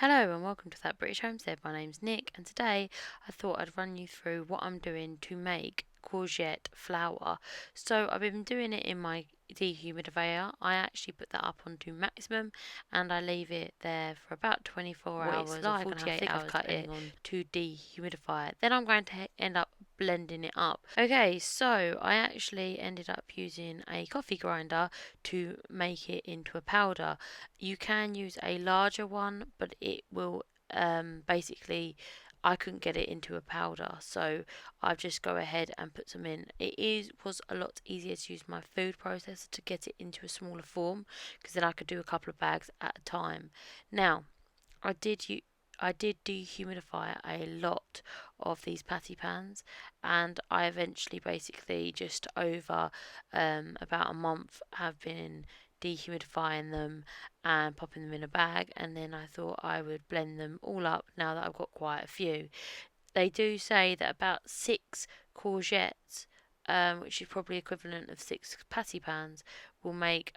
Hello and welcome to That British Homestead. My name's Nick, and today I thought I'd run you through what I'm doing to make courgette flour. So I've been doing it in my dehumidifier. I actually put that up onto maximum and I leave it there for about 24 hours or 48 hours depending on to dehumidify it. Then I'm going to end up blending it up. Okay, so I actually ended up using a coffee grinder to make it into a powder. You can use a larger one, but it will basically I couldn't get it into a powder, so I've just go ahead and put some in. Was a lot easier to use my food processor to get it into a smaller form, because then I could do a couple of bags at a time. Now, I did u- I did dehumidify a lot of these patty pans, and I eventually basically just over about a month have been dehumidifying them and popping them in a bag, and then I thought I would blend them all up now that I've got quite a few. They do say that about 6 courgettes, which is probably equivalent of 6 patty pans, will make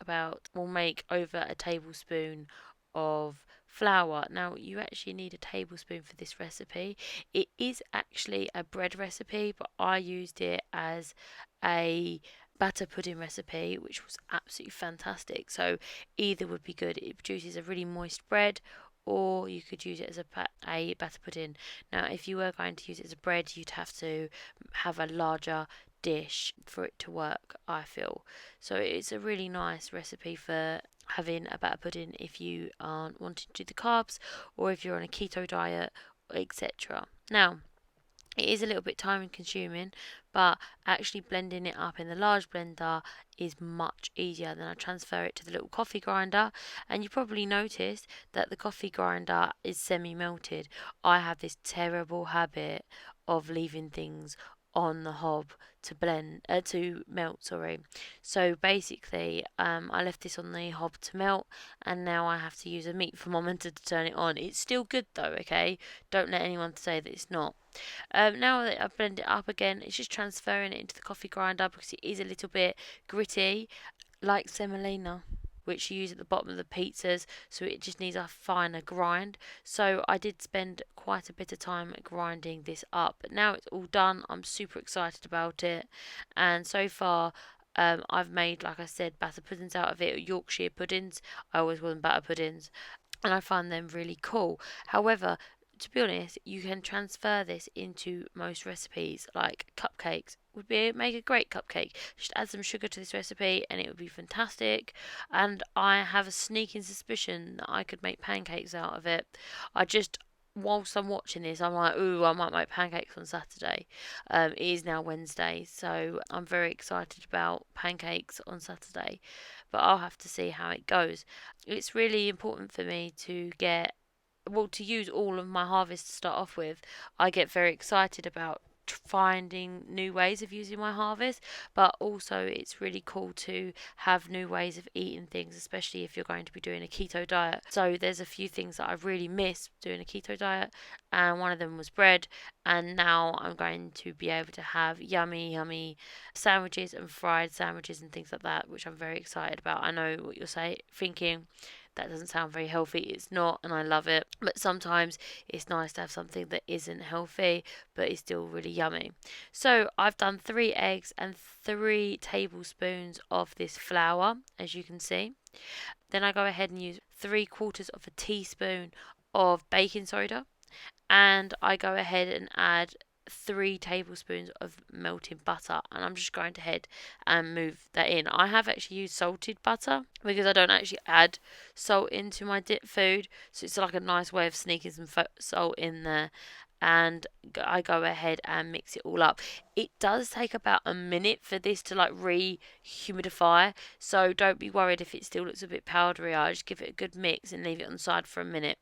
over a tablespoon of flour. Now you actually need a tablespoon for this recipe. It is actually a bread recipe, but I used it as a batter pudding recipe, which was absolutely fantastic. So either would be good. It produces a really moist bread, or you could use it as a batter pudding. Now, if you were going to use it as a bread, you'd have to have a larger dish for it to work, I feel. So it's a really nice recipe for having a batter pudding if you aren't wanting to do the carbs, or if you're on a keto diet, etc. Now, it is a little bit time consuming, but actually blending it up in the large blender is much easier. Then I transfer it to the little coffee grinder, and you probably noticed that the coffee grinder is semi melted. I have this terrible habit of leaving things on the hob to melt, sorry. So basically, I left this on the hob to melt, and now I have to use a meat thermometer to turn it on. It's still good though, okay? Don't let anyone say that it's not. Now that I've blended it up again, it's just transferring it into the coffee grinder because it is a little bit gritty, like semolina, which you use at the bottom of the pizzas, so it just needs a finer grind. So I did spend quite a bit of time grinding this up, but now it's all done. I'm super excited about it, and so far. I've made, like I said, batter puddings out of it, Yorkshire puddings. I always call them batter puddings, and I find them really cool. However, to be honest, you can transfer this into most recipes, like cupcakes would be make a great cupcake. Just add some sugar to this recipe and it would be fantastic. And I have a sneaking suspicion that I could make pancakes out of it. I just Whilst I'm watching this, I'm like, ooh, I might make pancakes on Saturday. It is now Wednesday, so I'm very excited about pancakes on Saturday, but I'll have to see how it goes. It's really important for me to to use all of my harvest to start off with. I get very excited about finding new ways of using my harvest, but also it's really cool to have new ways of eating things, especially if you're going to be doing a keto diet. So there's a few things that I've really missed doing a keto diet, and one of them was bread, and now I'm going to be able to have yummy sandwiches and fried sandwiches and things like that, which I'm very excited about. I know what you're thinking, that doesn't sound very healthy. It's not, and I love it. But sometimes it's nice to have something that isn't healthy but is still really yummy. So I've done 3 eggs and 3 tablespoons of this flour, as you can see. Then I go ahead and use 3/4 of a teaspoon of baking soda, and I go ahead and add 3 tablespoons of melted butter, and I'm just going to head and move that in. I have actually used salted butter because I don't actually add salt into my dip food, so it's like a nice way of sneaking some salt in there. And I go ahead and mix it all up. It does take about a minute for this to like re-humidify, so don't be worried if it still looks a bit powdery. I just give it a good mix and leave it on the side for a minute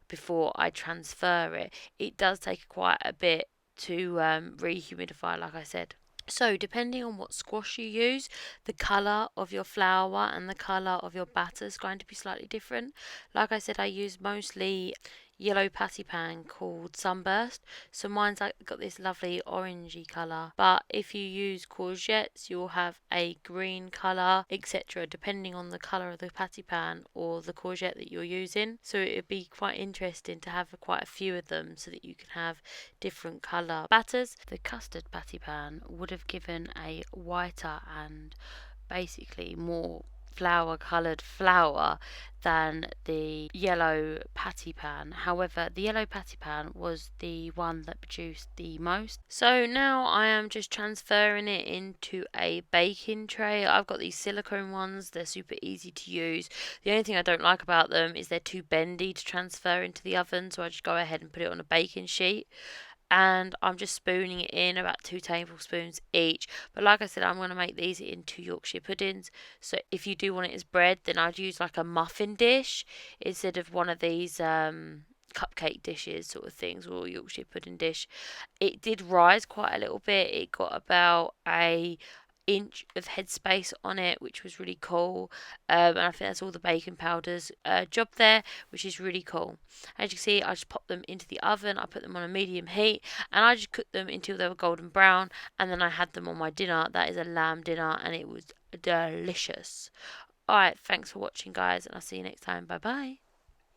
before I transfer it. It does take quite a bit to re-humidify, like I said. So, depending on what squash you use, the colour of your flour and the colour of your batter is going to be slightly different. Like I said, I use mostly yellow patty pan called Sunburst. So mine's like got this lovely orangey colour. But if you use courgettes, you'll have a green colour, etc. depending on the colour of the patty pan or the courgette that you're using. So it would be quite interesting to have quite a few of them so that you can have different colour batters. The custard patty pan would have given a whiter and basically more flower coloured flour than the yellow patty pan. However, the yellow patty pan was the one that produced the most. So now I am just transferring it into a baking tray. I've got these silicone ones, they're super easy to use. The only thing I don't like about them is they're too bendy to transfer into the oven, so I just go ahead and put it on a baking sheet, and I'm just spooning it in about 2 tablespoons each. But like I said, I'm going to make these into Yorkshire puddings. So if you do want it as bread, then I'd use like a muffin dish instead of one of these cupcake dishes sort of things, or Yorkshire pudding dish. It did rise quite a little bit. It got about a inch of headspace on it, which was really cool. And I think that's all the baking powder's job there, which is really cool. As you can see, I just popped them into the oven. I put them on a medium heat, and I just cooked them until they were golden brown. And then I had them on my dinner. That is a lamb dinner, and it was delicious. Alright, thanks for watching, guys, and I'll see you next time. Bye bye.